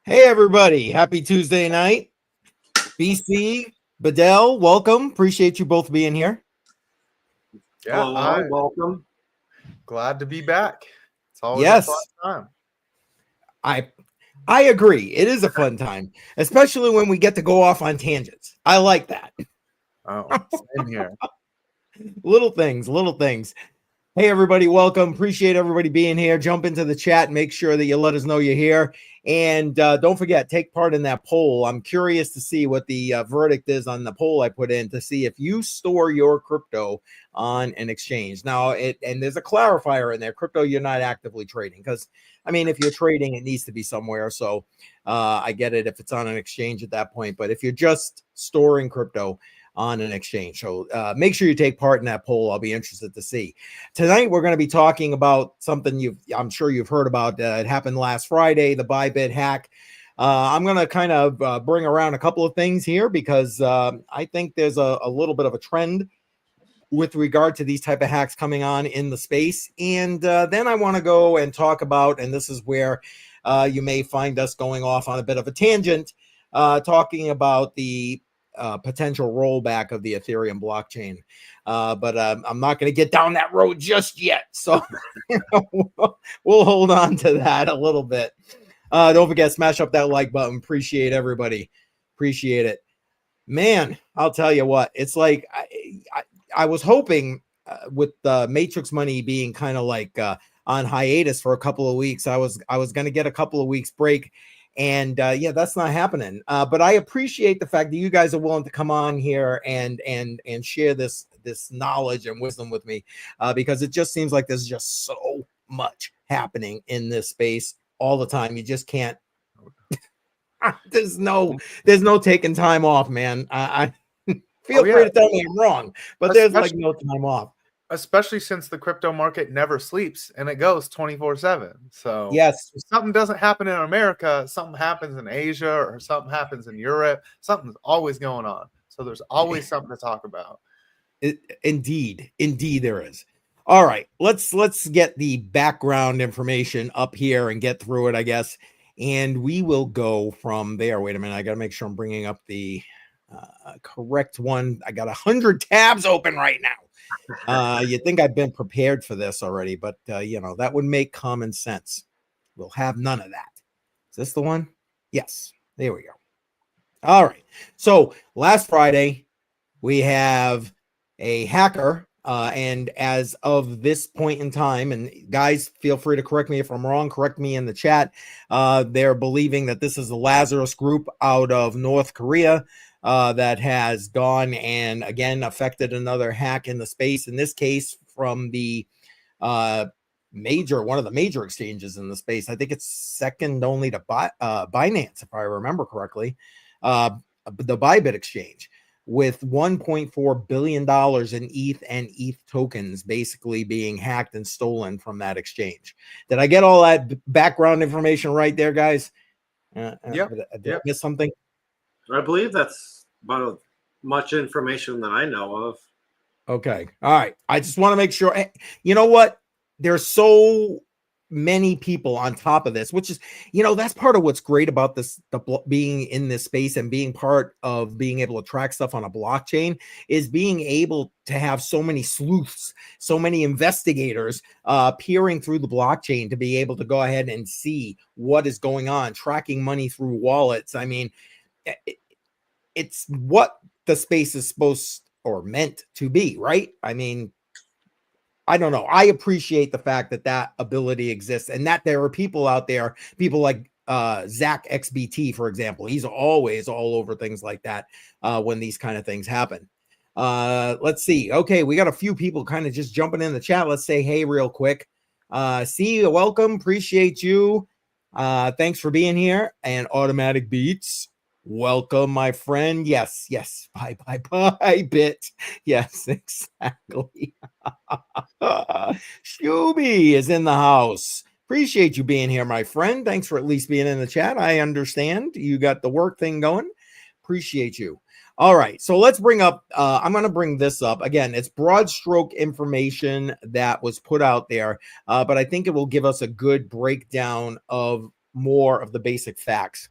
Hey everybody, happy Tuesday night. BC, Badel, welcome. Appreciate you both being here. Yeah, Hello, welcome. glad to be back. It's always Yes. a fun time. I agree. It is a fun time, especially when we get to go off on tangents. I like that. Oh, same here. Little things. Hey everybody, welcome. Appreciate everybody being here. Jump into the chat. Make sure that you let us know you're here. And don't forget, take part in that poll. I'm curious to see what the verdict is on the poll I put in to see if you store your crypto on an exchange. Now, and there's a clarifier in there. Crypto, you're not actively trading because, I mean, if you're trading, it needs to be somewhere. So I get it if it's on an exchange at that point. But if you're just storing crypto on an exchange, so make sure you take part in that poll. I'll be interested to see. Tonight, we're going to be talking about something I'm sure you've heard about. It happened last Friday, the ByBit hack. I'm going to kind of bring around a couple of things here because I think there's a little bit of a trend with regard to these type of hacks coming on in the space. And then I want to go and talk about, and this is where you may find us going off on a bit of a tangent, talking about the potential rollback of the Ethereum blockchain. But I'm not going to get down that road just yet. So we'll hold on to that a little bit. Don't forget, smash up that like button. Appreciate everybody. Appreciate it. Man, I'll tell you what, it's like I was hoping with the Matrix money being kind of like on hiatus for a couple of weeks, I was going to get a couple of weeks break. And yeah, that's not happening. But I appreciate the fact that you guys are willing to come on here and share this knowledge and wisdom with me, because it just seems like there's just so much happening in this space all the time. You just can't. There's no taking time off, man. I feel free to tell me I'm wrong, but there's like no time off. Especially since the crypto market never sleeps and it goes 24/7. So yes, if something doesn't happen in America, something happens in Asia or something happens in Europe. Something's always going on. So there's always something to talk about. Indeed there is. All right, let's get the background information up here and get through it, I guess. And we will go from there. Wait a minute, I got to make sure I'm bringing up the correct one. I got 100 tabs open right now. You'd think I've been prepared for this already, but you know, that would make common sense. We'll have none of that. Is this the one? Yes, there we go. All right, so last Friday we have a hacker, and as of this point in time, and guys, feel free to correct me if I'm wrong, correct me in the chat, they're believing that this is the Lazarus group out of North Korea that has gone and again affected another hack in the space, in this case from the one of the major exchanges in the space. I think it's second only to Binance, if I remember correctly, the ByBit exchange, with $1.4 billion in ETH and ETH tokens basically being hacked and stolen from that exchange. Did I get all that background information right there, guys? Did I miss something? I believe that's about as much information that I know of. Okay. All right. I just want to make sure. You know what? There's so many people on top of this, which is, you know, that's part of what's great about this, being in this space and being part of being able to track stuff on a blockchain, is being able to have so many sleuths, so many investigators peering through the blockchain to be able to go ahead and see what is going on, tracking money through wallets. I mean, it's what the space is supposed or meant to be, right? I mean, I don't know. I appreciate the fact that that ability exists and that there are people out there, people like XeggeX, for example. He's always all over things like that when these kind of things happen. Let's see. Okay, we got a few people kind of just jumping in the chat. Let's say hey real quick. See you, welcome. Appreciate you. Thanks for being here. And Automatic Beats, welcome, my friend. Yes. ByBit. Yes, exactly. Shuby is in the house. Appreciate you being here, my friend. Thanks for at least being in the chat. I understand you got the work thing going. Appreciate you. All right, so let's bring up, I'm going to bring this up. Again, it's broad stroke information that was put out there, but I think it will give us a good breakdown of more of the basic facts.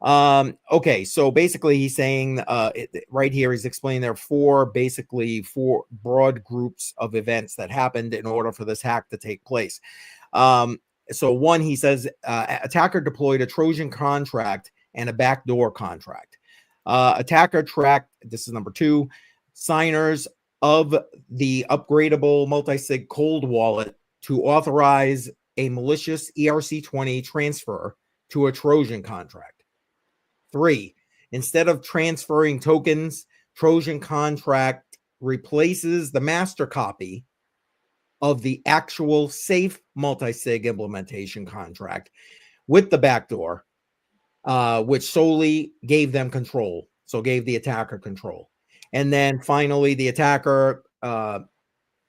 Okay, so basically he's saying right here, he's explaining there are four broad groups of events that happened in order for this hack to take place. So one, he says, attacker deployed a Trojan contract and a backdoor contract. Attacker tracked, this is number two, signers of the upgradable multi-sig cold wallet to authorize a malicious ERC20 transfer to a Trojan contract. 3, instead of transferring tokens, Trojan contract replaces the master copy of the actual safe multi-sig implementation contract with the backdoor, which solely gave them control. So gave the attacker control. And then finally, the attacker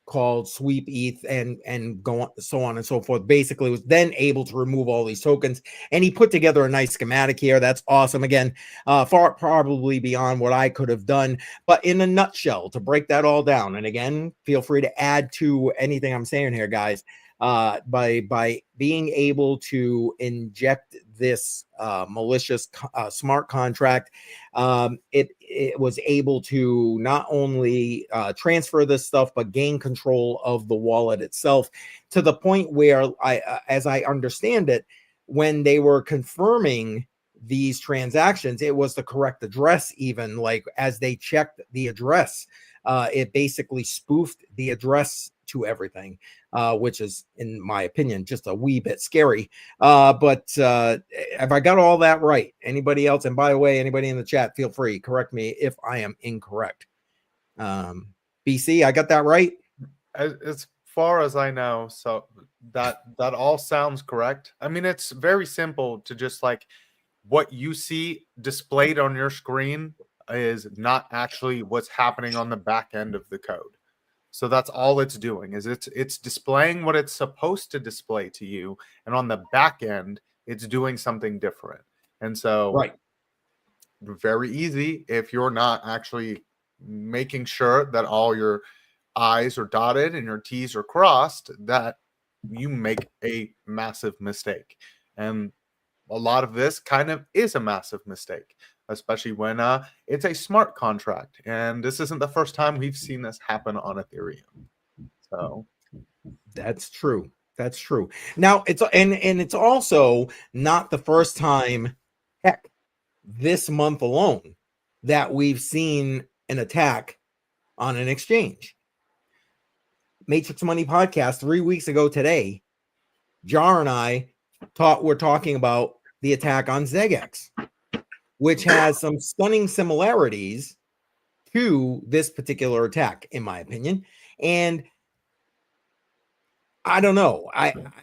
called sweep ETH and go on, so on and so forth. Basically, was then able to remove all these tokens, and he put together a nice schematic here. That's awesome. Again, far probably beyond what I could have done, but in a nutshell, to break that all down. And again, feel free to add to anything I'm saying here, guys. By being able to inject this malicious smart contract, it was able to not only transfer this stuff but gain control of the wallet itself, to the point where as I understand it, when they were confirming these transactions, it was the correct address. Even like as they checked the address, it basically spoofed the address to everything, which is, in my opinion, just a wee bit scary. But have I got all that right? Anybody else? And by the way, anybody in the chat, feel free, correct me if I am incorrect. BC, I got that right? As far as I know, so that all sounds correct. I mean, it's very simple to just like what you see displayed on your screen is not actually what's happening on the back end of the code. So that's all it's doing, is it's displaying what it's supposed to display to you, and on the back end it's doing something different. And so Right. very easy, if you're not actually making sure that all your I's are dotted and your T's are crossed, that you make a massive mistake. And a lot of this kind of is a massive mistake, especially when it's a smart contract. And this isn't the first time we've seen this happen on Ethereum. So that's true. That's true. Now it's and it's also not the first time, heck, this month alone, that we've seen an attack on an exchange. Matrix Money Podcast 3 weeks ago today, Jar and I were talking about the attack on XeggeX, which has some stunning similarities to this particular attack, in my opinion. And I don't know.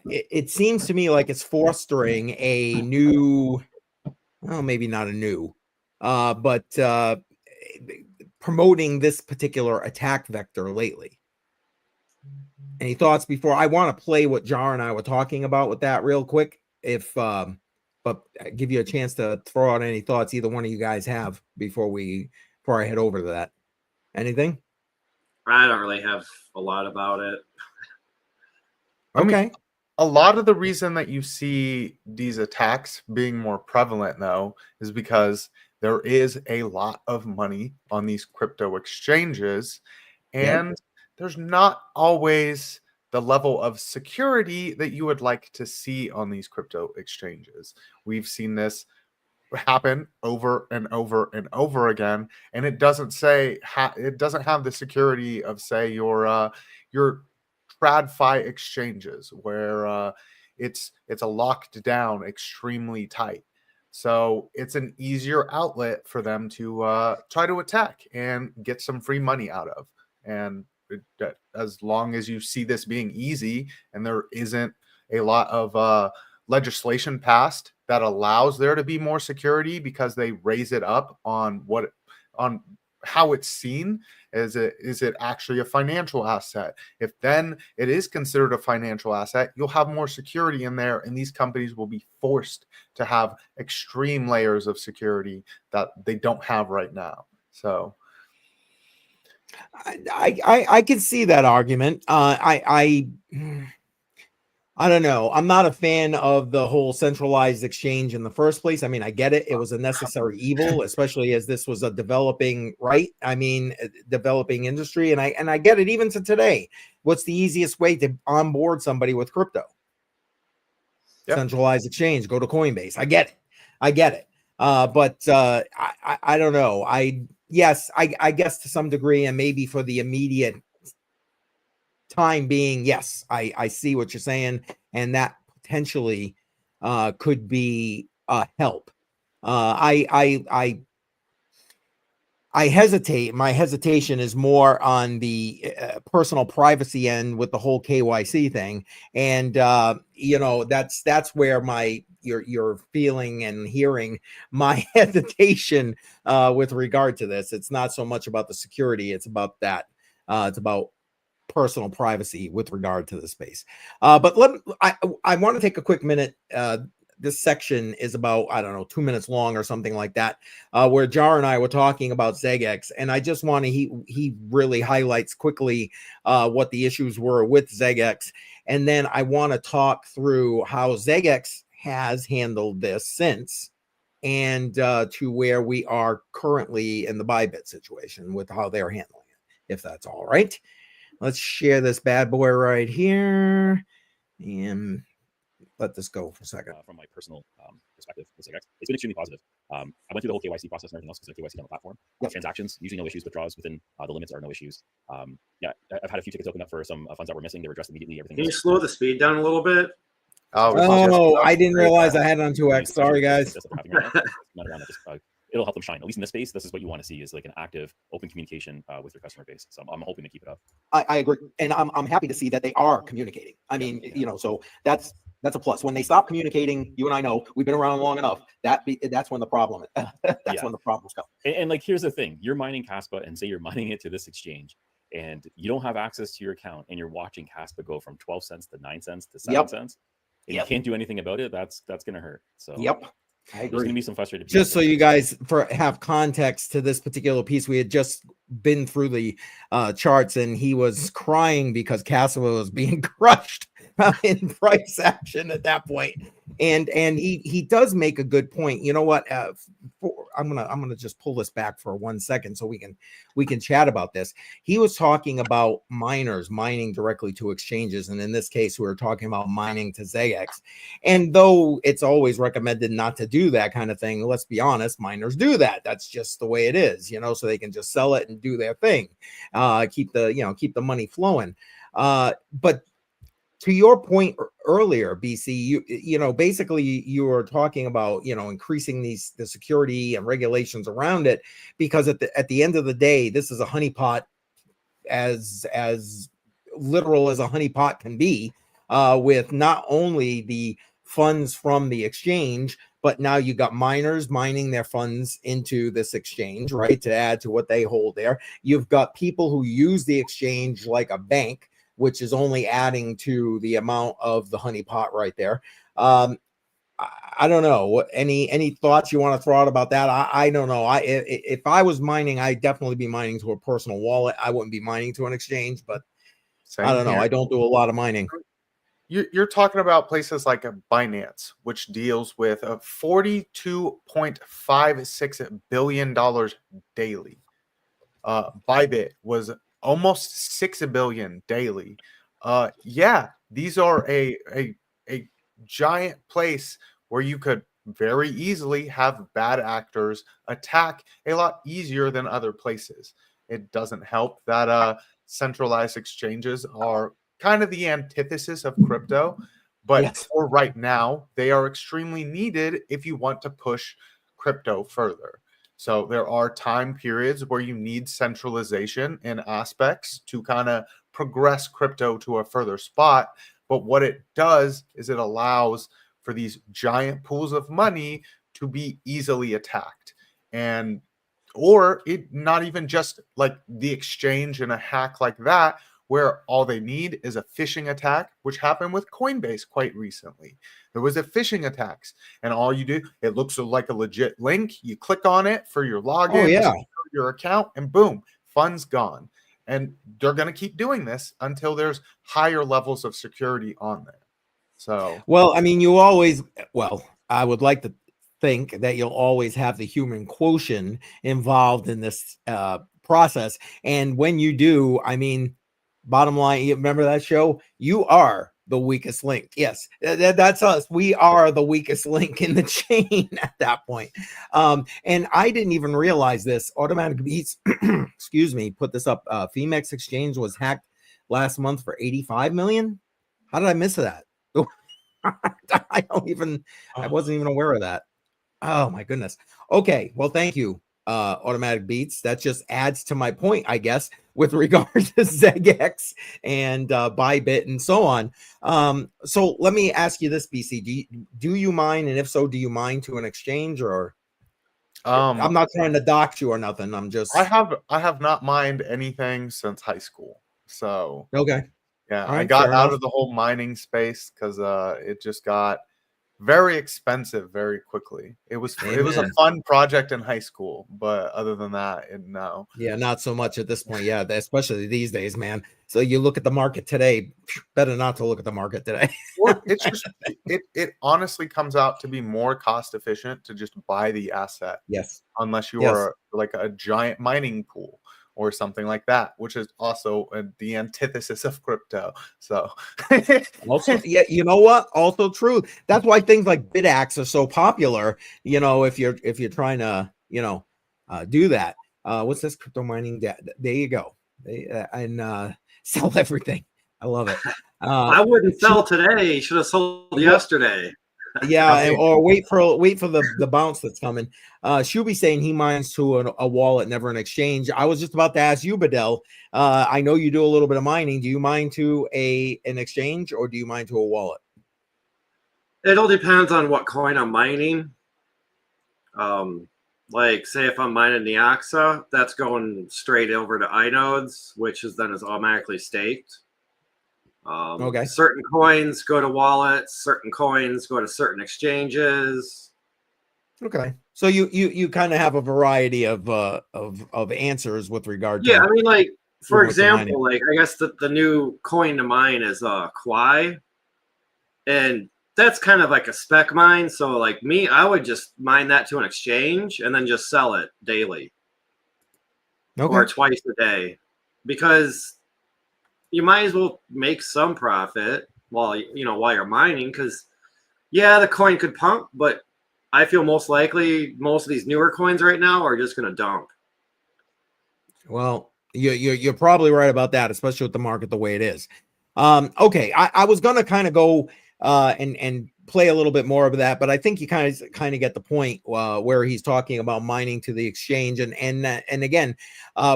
It seems to me like it's fostering a new, well, maybe not a new, but promoting this particular attack vector lately. Any thoughts before I want to play what Jar and I were talking about with that real quick? But give you a chance to throw out any thoughts either one of you guys have before I head over to that. Anything? I don't really have a lot about it. Okay. I mean, a lot of the reason that you see these attacks being more prevalent, though, is because there is a lot of money on these crypto exchanges, and there's not always the level of security that you would like to see on these crypto exchanges. We've seen this happen over and over and over again, and it doesn't it doesn't have the security of, say, your TradFi exchanges, where it's a locked down, extremely tight. So it's an easier outlet for them to try to attack and get some free money out of. And as long as you see this being easy, and there isn't a lot of legislation passed that allows there to be more security because they raise it up on how it's seen. Is it actually a financial asset? If then it is considered a financial asset, you'll have more security in there, and these companies will be forced to have extreme layers of security that they don't have right now. So I can see that argument. I don't know. I'm not a fan of the whole centralized exchange in the first place. I mean, I get it. It was a necessary evil, especially as this was a developing, right? I mean, developing industry. And I get it even to today. What's the easiest way to onboard somebody with crypto? Yep. Centralized exchange, go to Coinbase. I get it. I get it. But I don't know. I guess to some degree, and maybe for the immediate time being, yes, I see what you're saying, and that potentially could be a help. I hesitate. My hesitation is more on the personal privacy end with the whole KYC thing, and that's where you're feeling and hearing my hesitation with regard to this. It's not so much about the security; it's about that. It's about personal privacy with regard to the space. But I want to take a quick minute. This section is about, I don't know, 2 minutes long or something like that, where Jar and I were talking about XeggeX, and I just want to he really highlights quickly what the issues were with XeggeX, and then I want to talk through how XeggeX has handled this since, and to where we are currently in the ByBit situation with how they're handling it, if that's all right. Let's share this bad boy right here and let this go for a second. From my personal perspective with XeggeX, it's been extremely positive. I went through the whole KYC process and everything else because there's KYC on the platform. Yep. Transactions, usually no issues. Withdrawals within the limits are no issues. Yeah, I've had a few tickets open up for some funds that were missing. They were addressed immediately. Everything. Can you slow the speed down a little bit? Oh, I didn't realize I had it on 2x. Sorry, guys. It'll help them shine. At least in this space, this is what you want to see, is like an active, open communication with your customer base. So I'm hoping to keep it up. I agree, and I'm happy to see that they are communicating. I mean, so that's a plus. When they stop communicating, you and I know we've been around long enough. That's when the problem. That's when the problems come. And like, here's the thing: you're mining Caspa, and say you're mining it to this exchange, and you don't have access to your account, and you're watching Caspa go from 12 cents to 9 cents to 7 cents, and you can't do anything about it. That's gonna hurt. So I agree. There's going to be some frustrated people. Just so you guys have context to this particular piece, we had just been through the charts, and he was crying because Caspa was being crushed in price action at that point. And he does make a good point. You know what? I'm gonna just pull this back for 1 second so we can chat about this. He was talking about miners mining directly to exchanges, and in this case, we were talking about mining to XeggeX. And though it's always recommended not to do that kind of thing, let's be honest, miners do that. That's just the way it is, so they can just sell it and do their thing, keep the money flowing. But to your point earlier, BC, basically you were talking about, increasing the security and regulations around it, because at the end of the day, this is a honeypot, as literal as a honeypot can be, with not only the funds from the exchange, but now you got miners mining their funds into this exchange, right, to add to what they hold there. You've got people who use the exchange like a bank, which is only adding to the amount of the honeypot right there. I don't know. Any thoughts you want to throw out about that? I don't know. If I was mining, I'd definitely be mining to a personal wallet. I wouldn't be mining to an exchange, but I don't know. I don't do a lot of mining. You're talking about places like a Binance, which deals with a $42.56 billion daily. ByBit was almost $6 billion daily. These are a giant place where you could very easily have bad actors attack a lot easier than other places. It doesn't help that centralized exchanges are kind of the antithesis of crypto, but for right now, they are extremely needed if you want to push crypto further. So there are time periods where you need centralization in aspects to kind of progress crypto to a further spot. But what it does is it allows for these giant pools of money to be easily attacked. Or it not even just like the exchange and a hack like that, where all they need is a phishing attack, which happened with Coinbase quite recently. There was a phishing attacks, and all you do, it looks like a legit link. You click on it for your login, your account, and boom, funds gone. And they're going to keep doing this until there's higher levels of security on there. So, Well, I mean, you always, well, I would like to think that you'll always have the human quotient involved in this process. And when you do, I mean, bottom line, you remember that show? You are the weakest link. Yes, that's us. We are the weakest link in the chain at that point. And I didn't even realize this. Automatic Beats, excuse me, put this up. Femex Exchange was hacked last month for 85 million. How did I miss that? I wasn't even aware of that. Oh my goodness. Okay. Well, thank you, Automatic Beats. That just adds to my point, I guess, with regard to XeggeX and ByBit and so on. So let me ask you this, BC. Do you mind? And if so, do you mind to an exchange or I'm not trying to dox you or nothing. I'm just I have not mined anything since high school. So okay. yeah, All I right, got fair out enough. of the whole mining space because it just got very expensive very quickly. It was a Amen. fun project in high school, but other than that, no. Yeah, not so much at this point. Yeah, especially these days, man. So you look at the market today, better not to look at the market today. Or it's just it honestly comes out to be more cost efficient to just buy the asset Yes. unless you Yes. are like a giant mining pool or something like that, which is also the antithesis of crypto. So Also, yeah, you know what? Also true. That's why things like BitAxe are so popular. You know, if you're trying to, do that. What's this crypto mining? There you go. Sell everything. I love it. I wouldn't sell today. Should have sold yesterday. Yeah, or wait for the bounce that's coming. Shuby saying he mines to a wallet, never an exchange. I was just about to ask you, Badel. I know you do a little bit of mining. Do you mine to an exchange or do you mine to a wallet? It all depends on what coin I'm mining. Like say if I'm mining Neoxa, that's going straight over to inodes, which is automatically staked. Okay. Certain coins go to wallets, certain coins go to certain exchanges. Okay. So you kind of have a variety of answers with regard to Yeah, I mean, like for what you're mining. example, like I guess the new coin to mine is Kwai, and that's kind of like a spec mine. So like me, I would just mine that to an exchange and then just sell it daily or Okay. twice a day, because you might as well make some profit while you're mining. Because yeah, the coin could pump, but I feel most likely most of these newer coins right now are just going to dump. Well, you're probably right about that, especially with the market the way it is. Okay, I was gonna kind of go and play a little bit more of that, but I think you kind of get the point where he's talking about mining to the exchange, and again,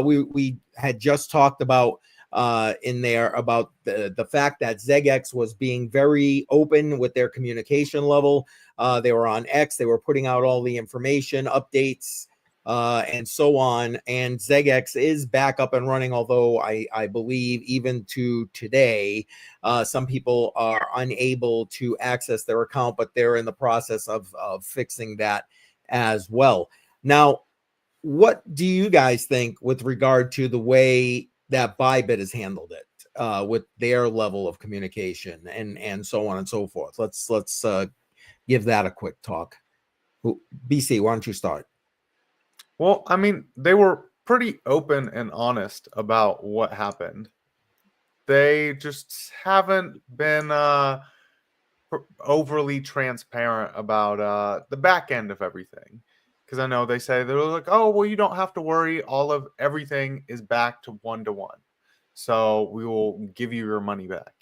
we had just talked about in there about the fact that XeggeX was being very open with their communication level. They were on X, they were putting out all the information, updates, and so on. And XeggeX is back up and running, although I believe even to today, some people are unable to access their account, but they're in the process of fixing that as well. Now, what do you guys think with regard to the way that ByBit has handled it with their level of communication and so on and so forth? Let's give that a quick talk. BC, why don't you start? well, I mean, they were pretty open and honest about what happened. They just haven't been overly transparent about the back end of everything. Because I know they say they're like, oh, well, you don't have to worry. All of everything is back to 1-to-1. So we will give you your money back.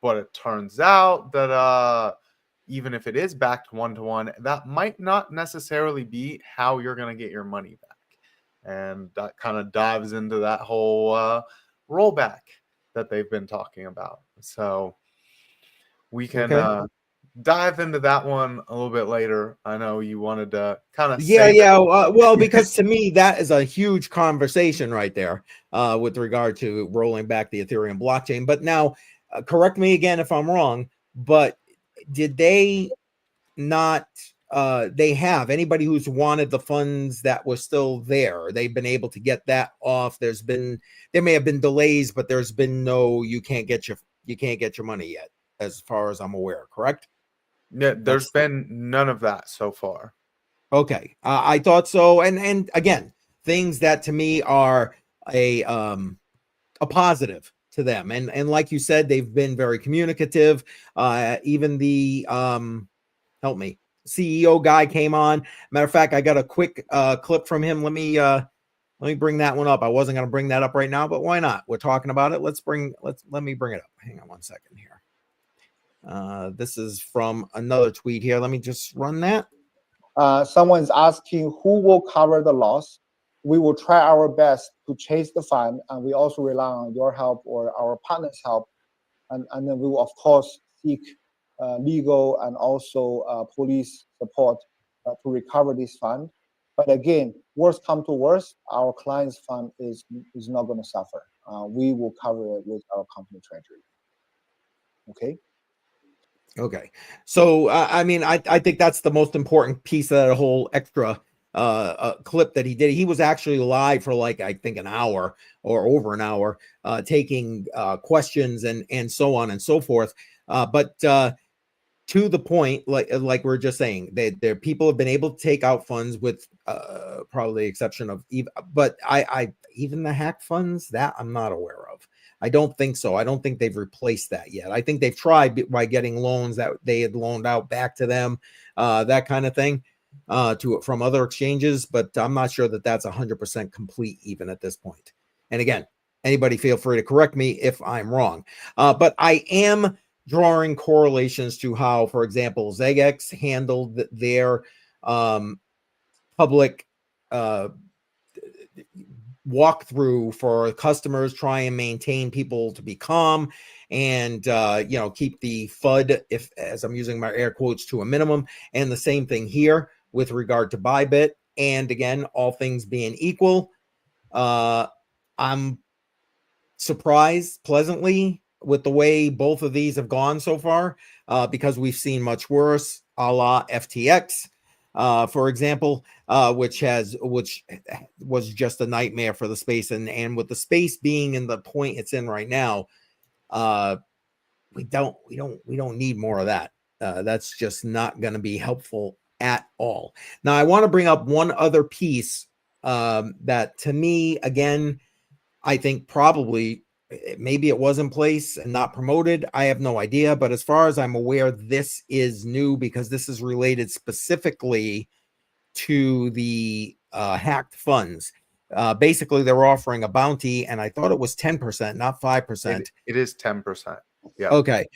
But it turns out that even if it is back to 1-to-1, that might not necessarily be how you're going to get your money back. And that kind of dives into that whole rollback that they've been talking about. So we can dive into that one a little bit later. I know you wanted to kind of well, because to me that is a huge conversation right there with regard to rolling back the Ethereum blockchain. But now, correct me again if I'm wrong, but did they not? They have anybody who's wanted the funds that were still there. They've been able to get that off. There may have been delays, but there's been no. You can't get your money yet as far as I'm aware, correct? Yeah, there's been none of that so far. Okay, I thought so, and again, things that to me are a positive to them, and like you said, they've been very communicative. Even the help me, CEO guy came on. Matter of fact, I got a quick clip from him. Let me bring that one up. I wasn't going to bring that up right now, but why not? We're talking about it. Let me bring it up. Hang on one second here. This is from another tweet here. Let me just run that. Someone's asking who will cover the loss. We will try our best to chase the fund, and we also rely on your help or our partners' help. And then we will, of course, seek legal and also police support to recover this fund. But again, worst come to worst, our client's fund is not going to suffer. We will cover it with our company treasury. Okay. Okay. So, I mean, I think that's the most important piece of that whole extra clip that he did. He was actually live for like, I think, an hour or over an hour, taking questions and so on and so forth. But to the point, like we're just saying, there people have been able to take out funds with probably the exception of but I even the hack funds that I'm not aware of. I don't think so. I don't think they've replaced that yet. I think they've tried by getting loans that they had loaned out back to them, that kind of thing, from other exchanges. But I'm not sure that that's 100% complete even at this point. And again, anybody feel free to correct me if I'm wrong. But I am drawing correlations to how, for example, XeggeX handled their public walkthrough for customers, try and maintain people to be calm and keep the FUD, if as I'm using my air quotes, to a minimum. And the same thing here with regard to ByBit. And again, all things being equal, I'm surprised pleasantly with the way both of these have gone so far, because we've seen much worse, a la FTX, for example, which was just a nightmare for the space. And with the space being in the point it's in right now, we don't need more of that. That's just not going to be helpful at all. Now, I want to bring up one other piece that to me, again, I think probably maybe it was in place and not promoted. I have no idea. But as far as I'm aware, this is new because this is related specifically to the hacked funds. Basically, they're offering a bounty, and I thought it was 10%, not 5%. It is 10%. Yeah. Okay.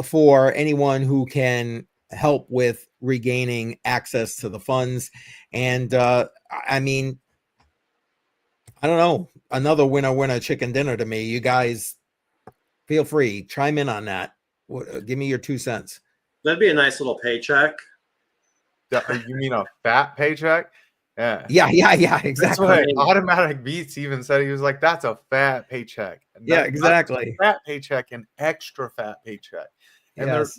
For anyone who can help with regaining access to the funds. And I mean, I don't know, another winner chicken dinner to me. You guys feel free, chime in on that. Give me your 2 cents. That'd be a nice little paycheck. You mean a fat paycheck? Yeah. Yeah, exactly. That's what Automatic Beats even said. He was like, that's a fat paycheck. Yeah, exactly. Fat paycheck and extra fat paycheck. And yes.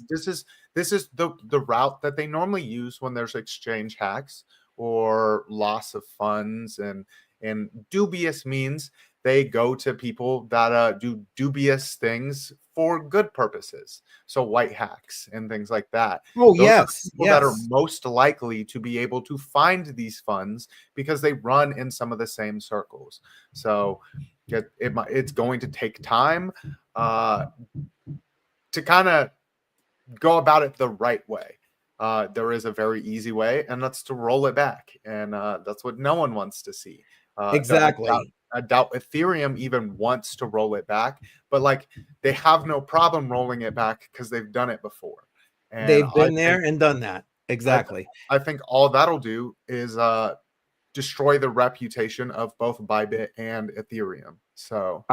This is the route that they normally use when there's exchange hacks or loss of funds and dubious means. They go to people that do dubious things for good purposes. So white hacks and things like that. Oh, Those yes. are people that are most likely to be able to find these funds because they run in some of the same circles. So it's going to take time to kind of go about it the right way. There is a very easy way, and that's to roll it back. And that's what no one wants to see. Exactly. I doubt Ethereum even wants to roll it back, but like they have no problem rolling it back because they've done it before. And they've been there and done that. Exactly. I think all that'll do is destroy the reputation of both ByBit and Ethereum. So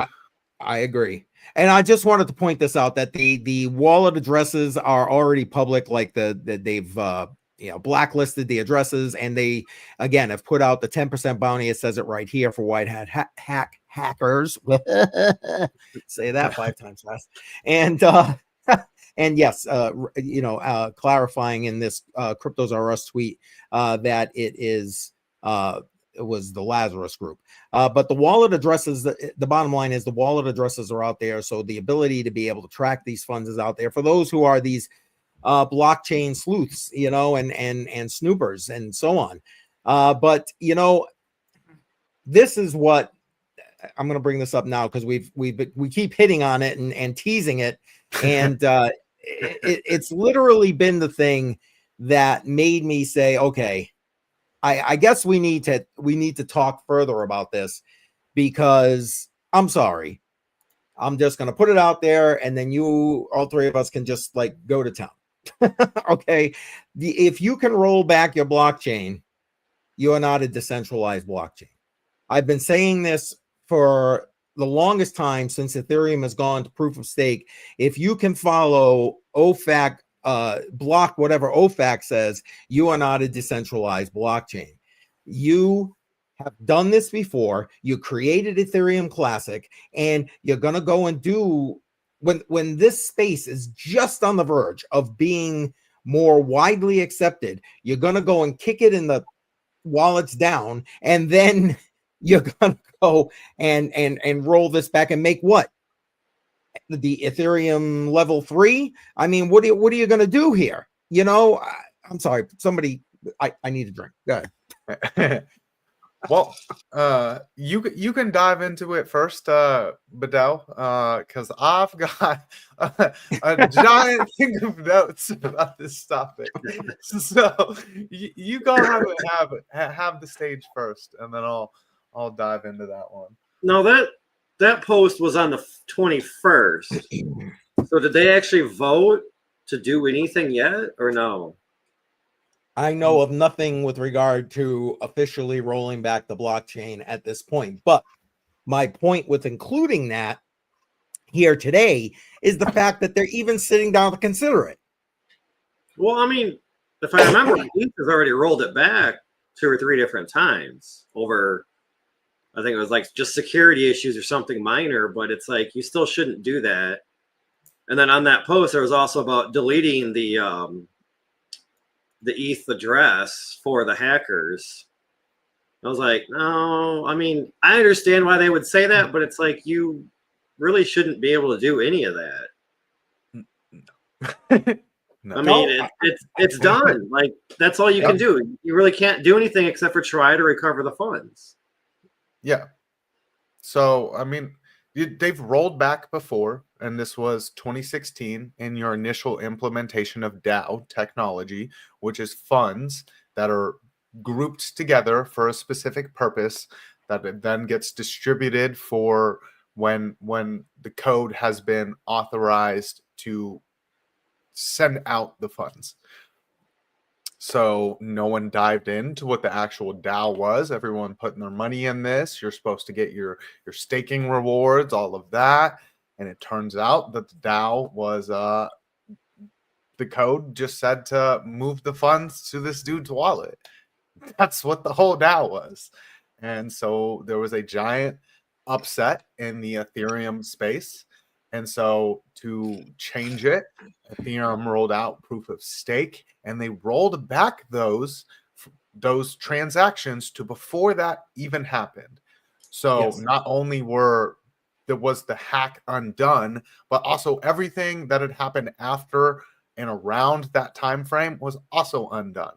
I agree. And I just wanted to point this out that the wallet addresses are already public, like they've blacklisted the addresses, and they again have put out the 10% bounty. It says it right here for white hat hackers. Say that 5 times fast. And and yes, clarifying in this Cryptos R Us tweet that it is was the Lazarus group. But the wallet addresses, the bottom line is the wallet addresses are out there. So the ability to be able to track these funds is out there for those who are these blockchain sleuths, you know, and snoopers and so on. But you know, this is what I'm going to bring this up now because we keep hitting on it and teasing it, and it's literally been the thing that made me say, okay, I guess we need to talk further about this, because I'm sorry, I'm just going to put it out there, and then all three of us can just like go to town. Okay, if you can roll back your blockchain, you are not a decentralized blockchain. I've been saying this for the longest time since Ethereum has gone to proof of stake. If you can follow OFAC, block whatever OFAC says, you are not a decentralized blockchain. You have done this before. You created Ethereum Classic, and you're going to go and do, when this space is just on the verge of being more widely accepted, you're going to go and kick it in the wallets down, and then you're gonna go and roll this back and make what, the Ethereum level 3. I mean, what are you gonna do here? You know, I'm sorry, somebody, I need a drink. Go ahead. Well, you can dive into it first, Badel, because I've got a giant thing of notes about this topic. So you go ahead and have the stage first, and then I'll dive into that one. No, that post was on the 21st. So did they actually vote to do anything yet, or no? I know of nothing with regard to officially rolling back the blockchain at this point. But my point with including that here today is the fact that they're even sitting down to consider it. Well, I mean, if I remember, ETH has already rolled it back 2 or 3 different times over, I think it was like just security issues or something minor, but it's like you still shouldn't do that. And then on that post, there was also about deleting the ETH address for the hackers. I was like, no, I mean, I understand why they would say that, but it's like you really shouldn't be able to do any of that. No. I mean, it's done. Like, that's all you can do. You really can't do anything except for try to recover the funds. Yeah. So, I mean, they've rolled back before, and this was 2016 in your initial implementation of DAO technology, which is funds that are grouped together for a specific purpose that it then gets distributed for when the code has been authorized to send out the funds. So no one dived into what the actual DAO was. Everyone putting their money in this. You're supposed to get your staking rewards, all of that. And it turns out that the DAO was the code just said to move the funds to this dude's wallet. That's what the whole DAO was. And so there was a giant upset in the Ethereum space. And so to change it, Ethereum rolled out proof of stake, and they rolled back those transactions to before that even happened. So not only was the hack undone, but also everything that had happened after and around that time frame was also undone.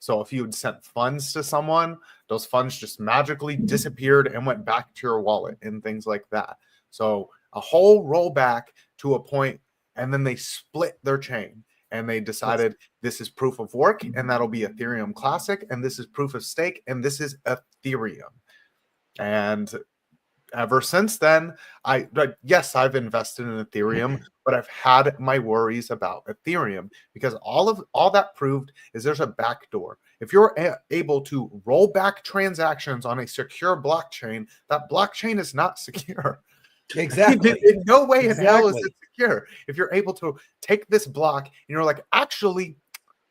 So if you had sent funds to someone, those funds just magically disappeared and went back to your wallet and things like that. So a whole rollback to a point, and then they split their chain and they decided this is proof of work and that'll be Ethereum Classic, and this is proof of stake and this is Ethereum. And ever since then, yes, I've invested in Ethereum, but I've had my worries about Ethereum because all that proved is there's a backdoor. If you're able to roll back transactions on a secure blockchain, that blockchain is not secure. Exactly. In no way in hell is it secure. If you're able to take this block and you're like, actually,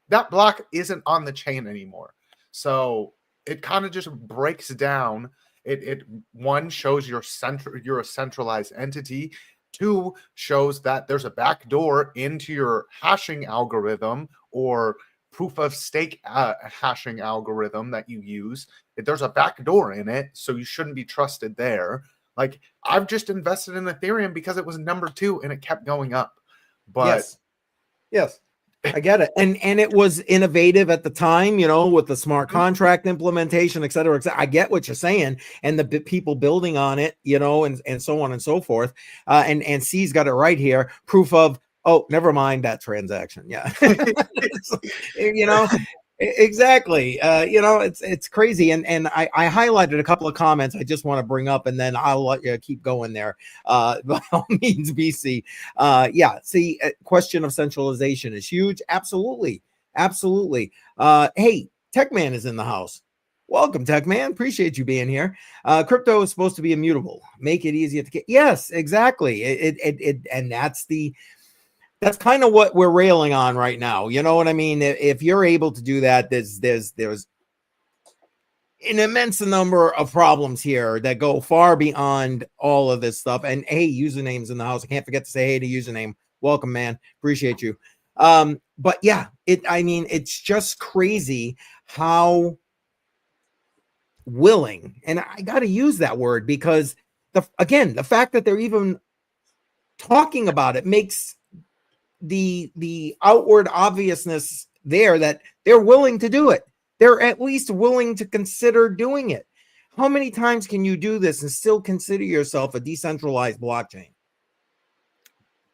that block isn't on the chain anymore. So it kind of just breaks down. It one shows you're a centralized entity. 2 shows that there's a backdoor into your hashing algorithm or proof of stake hashing algorithm that you use. There's a backdoor in it, so you shouldn't be trusted there. Like, I've just invested in Ethereum because it was number 2 and it kept going up. But yes, I get it. And it was innovative at the time, you know, with the smart contract implementation, et cetera, et cetera. I get what you're saying, and the people building on it, you know, and so on and so forth. And C's got it right here. Proof of, oh, never mind that transaction. Yeah. You know, exactly. You know, it's crazy. And I highlighted a couple of comments I just want to bring up, and then I'll let you keep going there. By all means, BC. Yeah, see, question of centralization is huge. Absolutely. Absolutely. Hey, Techman is in the house. Welcome, Techman. Appreciate you being here. Crypto is supposed to be immutable. Make it easier to get. Yes, exactly. And that's kind of what we're railing on right now. You know what I mean? If you're able to do that, there's an immense number of problems here that go far beyond all of this stuff. And hey, usernames in the house. I can't forget to say hey to username. Welcome, man. Appreciate you. But yeah, it's just crazy how willing, and I got to use that word because the fact that they're even talking about it makes the outward obviousness there that they're willing to do it. They're at least willing to consider doing it. How many times can you do this and still consider yourself a decentralized blockchain?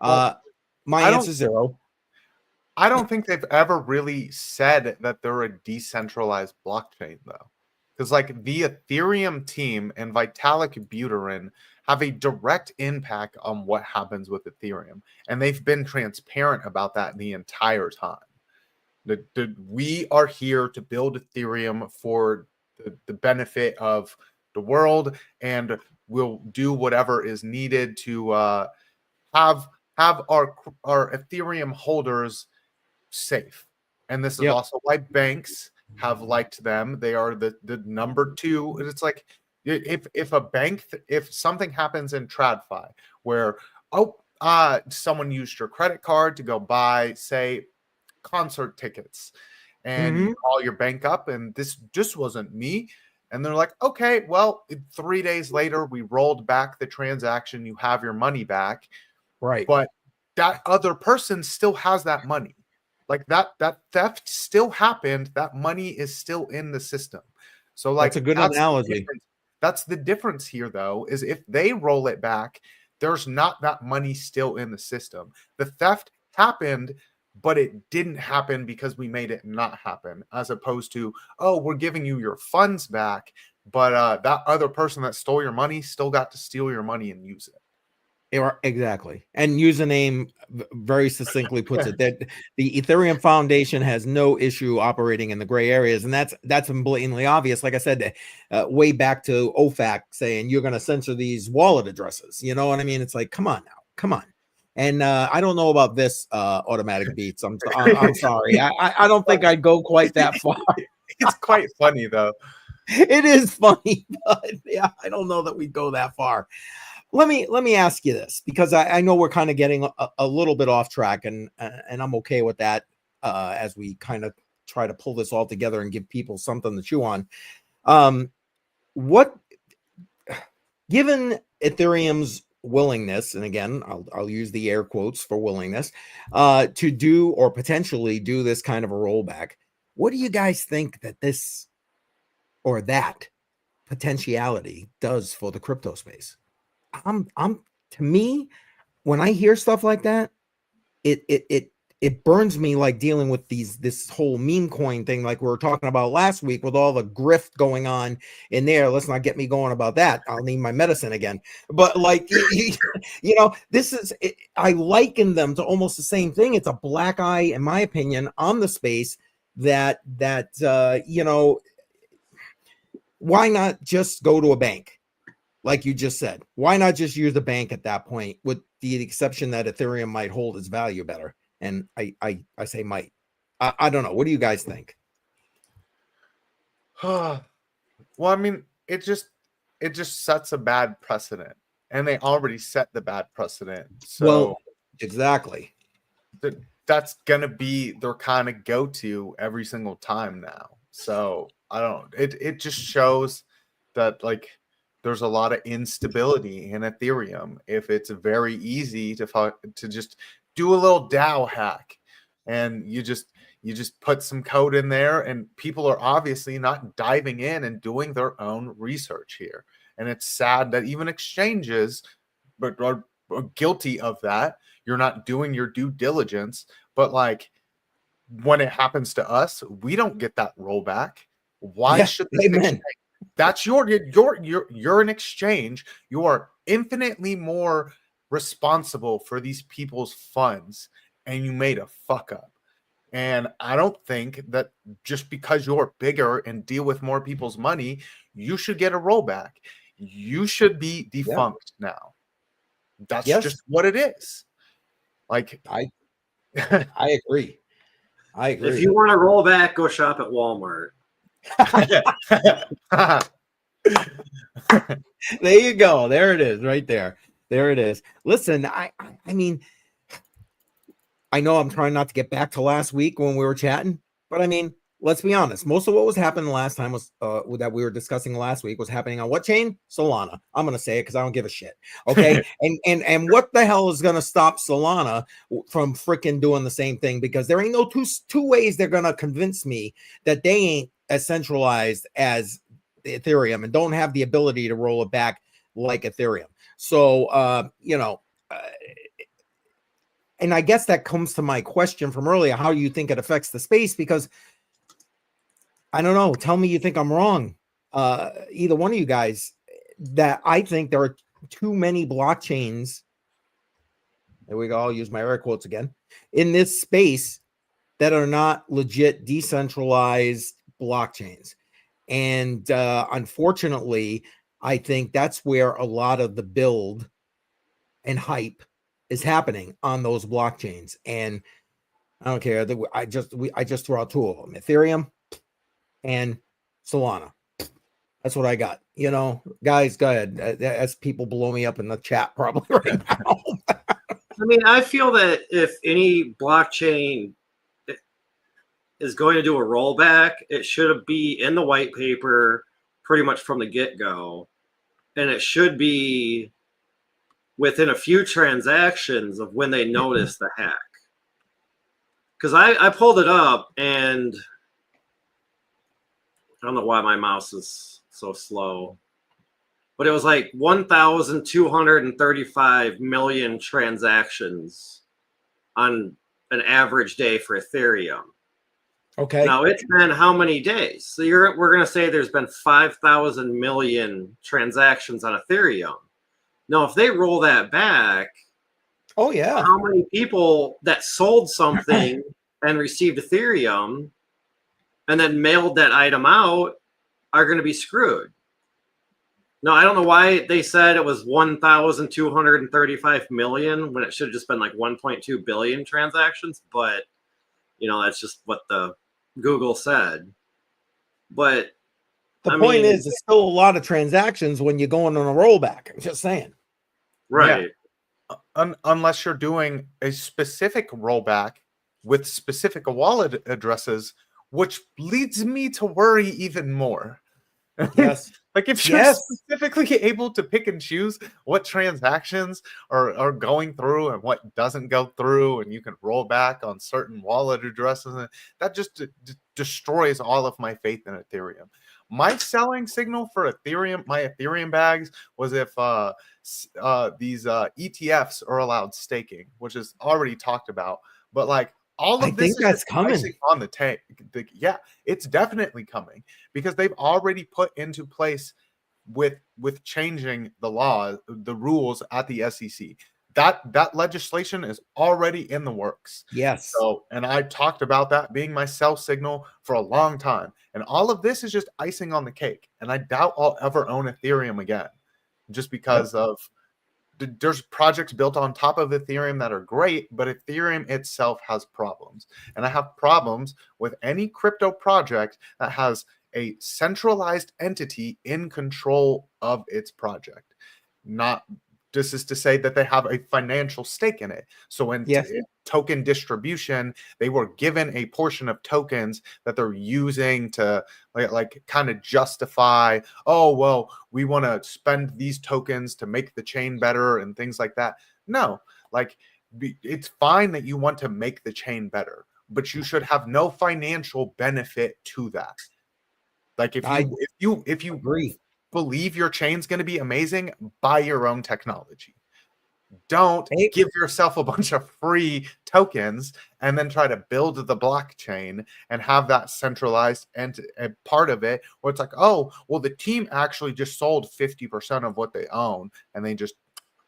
My answer is 0. I don't think they've ever really said that they're a decentralized blockchain, though. Because, like, the Ethereum team and Vitalik Buterin have a direct impact on what happens with Ethereum. And they've been transparent about that the entire time. We are here to build Ethereum for the benefit of the world, and we'll do whatever is needed to have our Ethereum holders safe. And this is also why banks have liked them. They are the number 2. And it's like, if a bank, if something happens in TradFi where someone used your credit card to go buy, say, concert tickets, and you call your bank up and this just wasn't me, and they're like, okay, well, 3 days later we rolled back the transaction, you have your money back, right? But that other person still has that money. Like, that theft still happened. That money is still in the system. So, like, that's a good analogy. That's the difference here, though, is if they roll it back, there's not that money still in the system. The theft happened, but it didn't happen because we made it not happen, as opposed to, oh, we're giving you your funds back, but that other person that stole your money still got to steal your money and use it. Exactly. And username very succinctly puts it that the Ethereum Foundation has no issue operating in the gray areas. And that's blatantly obvious. Like I said, way back to OFAC saying you're going to censor these wallet addresses. You know what I mean? It's like, come on now, come on. And I don't know about this automatic beats. I'm sorry. I don't think I'd go quite that far. It's quite funny, though. It is funny, but yeah, I don't know that we'd go that far. Let me ask you this, because I know we're kind of getting a little bit off track, and I'm okay with that as we kind of try to pull this all together and give people something to chew on. What, given Ethereum's willingness, and again, I'll use the air quotes for willingness, to do or potentially do this kind of a rollback, what do you guys think that this or that potentiality does for the crypto space? To me, when I hear stuff like that, it burns me like dealing with this whole meme coin thing, like we were talking about last week, with all the grift going on in there. Let's not get me going about that. I'll need my medicine again. But like, you know, I liken them to almost the same thing. It's a black eye, in my opinion, on the space that you know, why not just go to a bank? Like you just said, why not just use the bank at that point, with the exception that Ethereum might hold its value better? And I say might. I don't know. What do you guys think? Well, I mean, it just sets a bad precedent, and they already set the bad precedent. So, well, exactly. that's gonna be their kind of go-to every single time now. So I don't. It just shows that like there's a lot of instability in Ethereum. If it's very easy to just do a little DAO hack, and you just put some code in there, and people are obviously not diving in and doing their own research here. And it's sad that even exchanges but are guilty of that. You're not doing your due diligence, but like when it happens to us, we don't get that rollback. Why Yeah, should this amen. exchange? That's you're an exchange. You are infinitely more responsible for these people's funds, and you made a fuck up. And I don't think that just because you're bigger and deal with more people's money, you should get a rollback. You should be defunct now. That's Yes. just what it is. Like I agree. I agree. If you want to roll back, go shop at Walmart. There you go. There it is, right there. There it is. Listen, I mean, I know I'm trying not to get back to last week when we were chatting, but I mean, let's be honest. Most of what was happening last time was that we were discussing last week was happening on what chain? Solana. I'm gonna say it because I don't give a shit. Okay. and what the hell is gonna stop Solana from freaking doing the same thing? Because there ain't no two ways they're gonna convince me that they ain't as centralized as the Ethereum and don't have the ability to roll it back like Ethereum. So and I guess that comes to my question from earlier. How do you think it affects the space? Because I don't know. Tell me you think I'm wrong. Either one of you guys, that I think there are too many blockchains. There we go. I'll use my air quotes again in this space that are not legit decentralized blockchains. And unfortunately, I think that's where a lot of the build and hype is happening on those blockchains. And I don't care. I just throw out two of them: Ethereum and Solana. That's what I got. You know, guys, go ahead. As people blow me up in the chat probably right now. I mean, I feel that if any blockchain is going to do a rollback, it should be in the white paper pretty much from the get-go. And it should be within a few transactions of when they notice the hack. Because I pulled it up, and I don't know why my mouse is so slow, but it was like 1,235 million transactions on an average day for Ethereum. Okay. Now it's been how many days? So we're going to say there's been 5,000 million transactions on Ethereum. Now, if they roll that back, oh yeah, how many people that sold something and received Ethereum and then mailed that item out are going to be screwed? No, I don't know why they said it was 1,235 million when it should have just been like 1.2 billion transactions, but that's just what the Google said. But the point is, it's still a lot of transactions when you're going on a rollback. I'm just saying. Right. Yeah. Unless you're doing a specific rollback with specific wallet addresses, which leads me to worry even more. Yes. Like if you're specifically able to pick and choose what transactions are going through and what doesn't go through, and you can roll back on certain wallet addresses, that just destroys all of my faith in Ethereum. My selling signal for Ethereum, my Ethereum bags, was if these ETFs are allowed staking, which is already talked about. But like all of this is that's coming on the tank. Yeah, it's definitely coming because they've already put into place with changing the law, the rules at the SEC. That legislation is already in the works. Yes. So, and I talked about that being my sell signal for a long time. And all of this is just icing on the cake. And I doubt I'll ever own Ethereum again, just because of there's projects built on top of Ethereum that are great, but Ethereum itself has problems. And I have problems with any crypto project that has a centralized entity in control of its project. Not this is to say that they have a financial stake in it. So when token distribution, they were given a portion of tokens that they're using to like kind of justify, oh, well, we want to spend these tokens to make the chain better and things like that. No, like it's fine that you want to make the chain better, but you should have no financial benefit to that. Like if you agree. believe your chain's going to be amazing, buy your own technology. Don't Hey. give yourself a bunch of free tokens and then try to build the blockchain and have that centralized and part of it where it's like, oh, well, the team actually just sold 50% of what they own and they just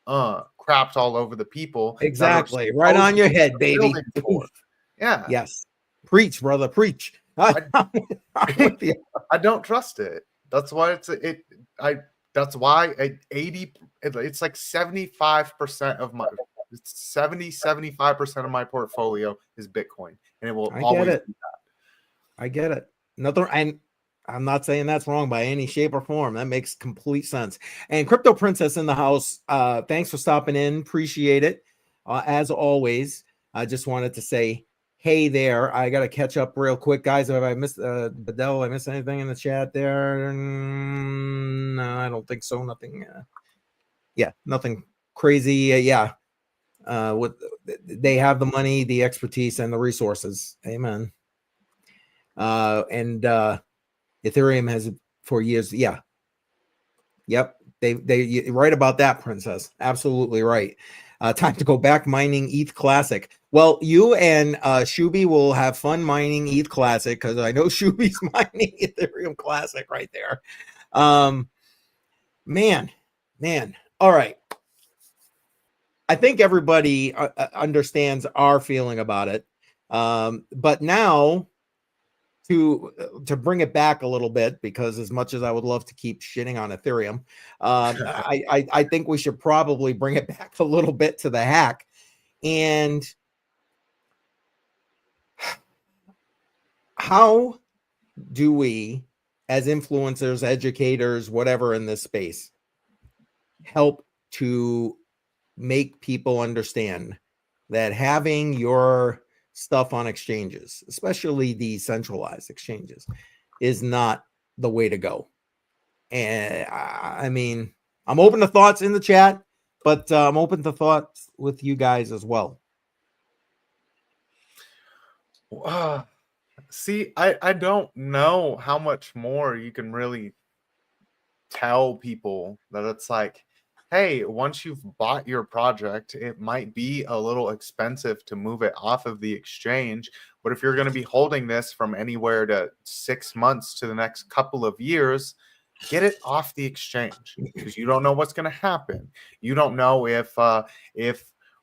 crapped all over the people. Exactly. Right on your head, baby. Yeah. Yes. Preach, brother. Preach. I'm with you. I don't trust it. That's why that's why it's like 75% of my 75% of my portfolio is Bitcoin, and it will always be that. I get it. I'm not saying that's wrong by any shape or form. That makes complete sense. And Crypto Princess in the house, thanks for stopping in. Appreciate it. As always, I just wanted to say hey there. I got to catch up real quick, guys. Have I missed Badel? I missed anything in the chat there? No, I don't think so. Nothing. Nothing crazy. Yeah. What they have the money, the expertise, and the resources. Amen. And Ethereum has for years. Yeah. Yep. They right about that, Princess. Absolutely right. Time to go back mining ETH Classic. Well, you and Shuby will have fun mining ETH Classic because I know Shuby's mining Ethereum Classic right there. Man. All right. I think everybody understands our feeling about it. But now to bring it back a little bit, because as much as I would love to keep shitting on Ethereum, I think we should probably bring it back a little bit to the hack. And how do we, as influencers, educators, whatever in this space, help to make people understand that having your stuff on exchanges, especially decentralized exchanges, is not the way to go? And I mean, I'm open to thoughts in the chat, but I'm open to thoughts with you guys as well. See, I don't know how much more you can really tell people that it's like, hey, once you've bought your project, it might be a little expensive to move it off of the exchange. But if you're going to be holding this from anywhere to 6 months to the next couple of years, get it off the exchange because you don't know what's going to happen. You don't know if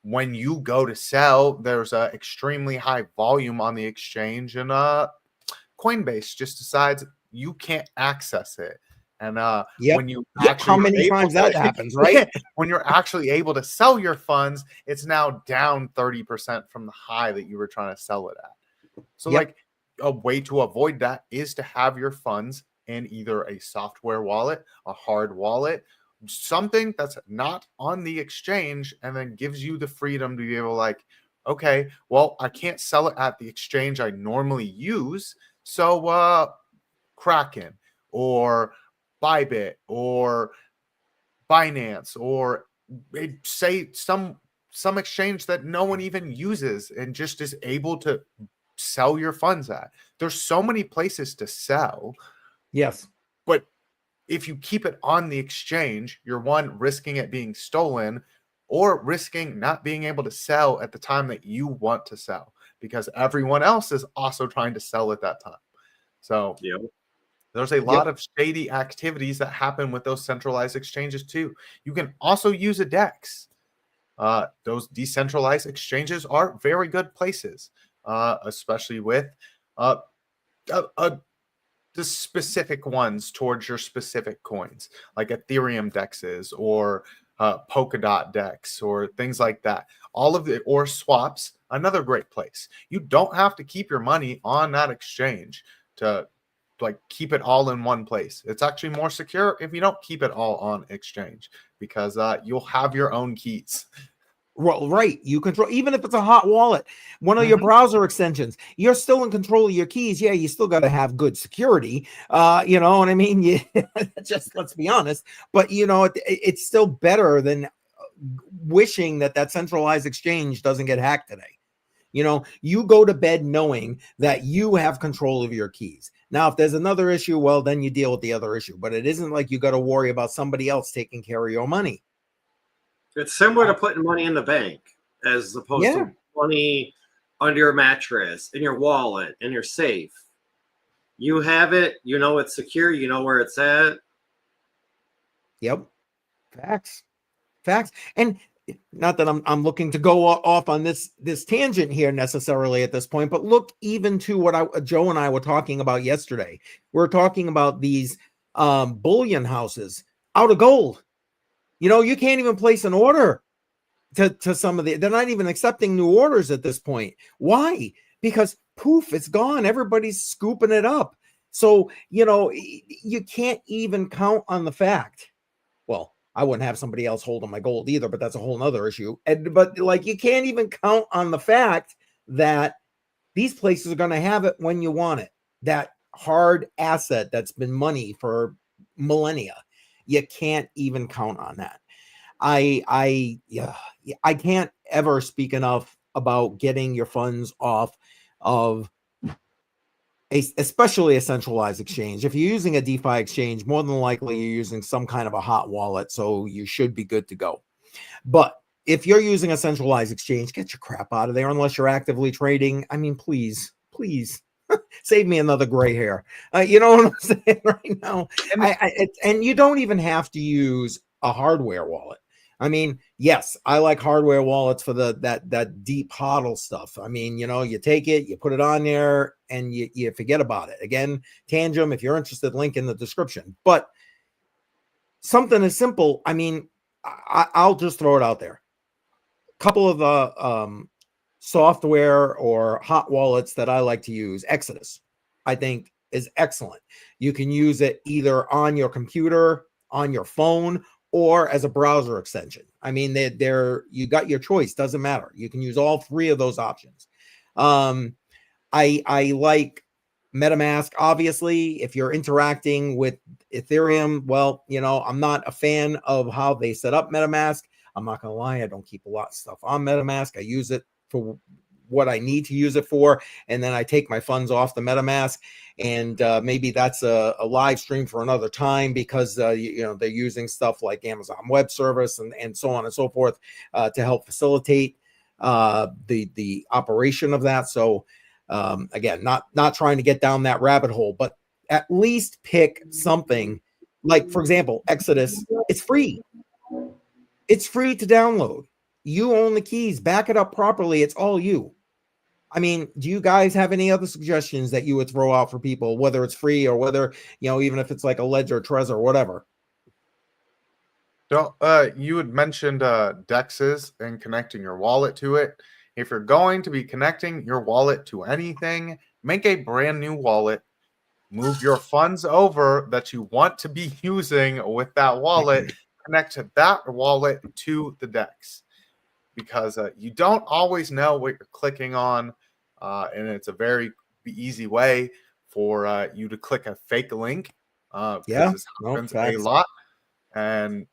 when you go to sell, there's a extremely high volume on the exchange and Coinbase just decides you can't access it. And when you actually how many times that happens, right? When you're actually able to sell your funds, it's now down 30% from the high that you were trying to sell it at. So like a way to avoid that is to have your funds in either a software wallet, a hard wallet, something that's not on the exchange, and then gives you the freedom to be able to like, okay, well, I can't sell it at the exchange I normally use. So Kraken or ByBit or Binance or say some exchange that no one even uses and just is able to sell your funds at. There's so many places to sell. Yes. But if you keep it on the exchange, you're one, risking it being stolen or risking not being able to sell at the time that you want to sell because everyone else is also trying to sell at that time. So there's a lot of shady activities that happen with those centralized exchanges too. You can also use a DEX. Those decentralized exchanges are very good places, especially with the specific ones towards your specific coins, like Ethereum dexes or Polkadot dex or things like that. All of it, or swaps, another great place. You don't have to keep your money on that exchange to like keep it all in one place. It's actually more secure if you don't keep it all on exchange because you'll have your own keys. Right. You control, even if it's a hot wallet, one of your browser extensions, you're still in control of your keys. Yeah, you still got to have good security. You know what I mean? Yeah, just let's be honest. But, you know, it's still better than wishing that centralized exchange doesn't get hacked today. You know, you go to bed knowing that you have control of your keys. Now, if there's another issue, well, then you deal with the other issue. But it isn't like you got to worry about somebody else taking care of your money. It's similar to putting money in the bank as opposed to money under your mattress, in your wallet, in your safe. You have it, you know it's secure, you know where it's at. Yep. Facts. And not that I'm looking to go off on this tangent here necessarily at this point, but look even to what Joe and I were talking about yesterday. We're talking about these bullion houses out of gold. You know, you can't even place an order to some of they're not even accepting new orders at this point. Why? Because poof, it's gone. Everybody's scooping it up. So, you know, you can't even count on the fact. Well, I wouldn't have somebody else holding my gold either, but that's a whole nother issue. But like, you can't even count on the fact that these places are going to have it when you want it. That hard asset that's been money for millennia. You can't even count on that. I can't ever speak enough about getting your funds off of especially a centralized exchange. If you're using a DeFi exchange, more than likely you're using some kind of a hot wallet, so you should be good to go. But if you're using a centralized exchange, get your crap out of there unless you're actively trading. I mean, please save me another gray hair. You know what I'm saying right now? And you don't even have to use a hardware wallet. I mean, yes, I like hardware wallets for that deep hodl stuff. I mean, you know, you take it, you put it on there, and you forget about it. Again, Tangem, if you're interested, link in the description. But something as simple, I mean, I'll just throw it out there. A couple of the software or hot wallets that I like to use, Exodus, I think is excellent. You can use it either on your computer, on your phone, or as a browser extension. I mean, they're you got your choice. Doesn't matter. You can use all three of those options. I like MetaMask. Obviously, if you're interacting with Ethereum, well, you know, I'm not a fan of how they set up MetaMask. I'm not gonna lie, I don't keep a lot of stuff on MetaMask. I use it for what I need to use it for, and then I take my funds off the MetaMask. And maybe that's a live stream for another time, because you know, they're using stuff like Amazon Web Service and so on and so forth to help facilitate the operation of that. So again, not trying to get down that rabbit hole, but at least pick something like, for example, Exodus. It's free. It's free to download. You own the keys. Back it up properly. It's all you. I mean, do you guys have any other suggestions that you would throw out for people, whether it's free or whether, you know, even if it's like a Ledger, Trezor, or whatever? So, you had mentioned DEXs and connecting your wallet to it. If you're going to be connecting your wallet to anything, make a brand new wallet. Move your funds over that you want to be using with that wallet. Connect that wallet to the DEX, because you don't always know what you're clicking on, and it's a very easy way for you to click a fake link, because this happens a lot, and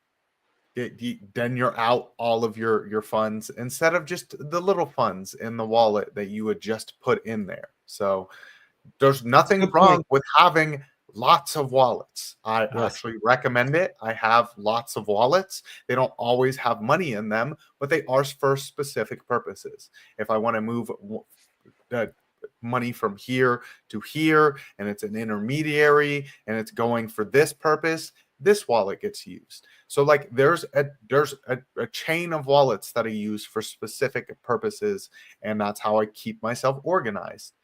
then you're out all of your funds instead of just the little funds in the wallet that you would just put in there. So there's nothing wrong with having lots of wallets. I actually recommend it. I have lots of wallets. They don't always have money in them, but they are for specific purposes. If I want to move money from here to here, and it's an intermediary, and it's going for this purpose, this wallet gets used. So like there's a chain of wallets that I use for specific purposes, and that's how I keep myself organized.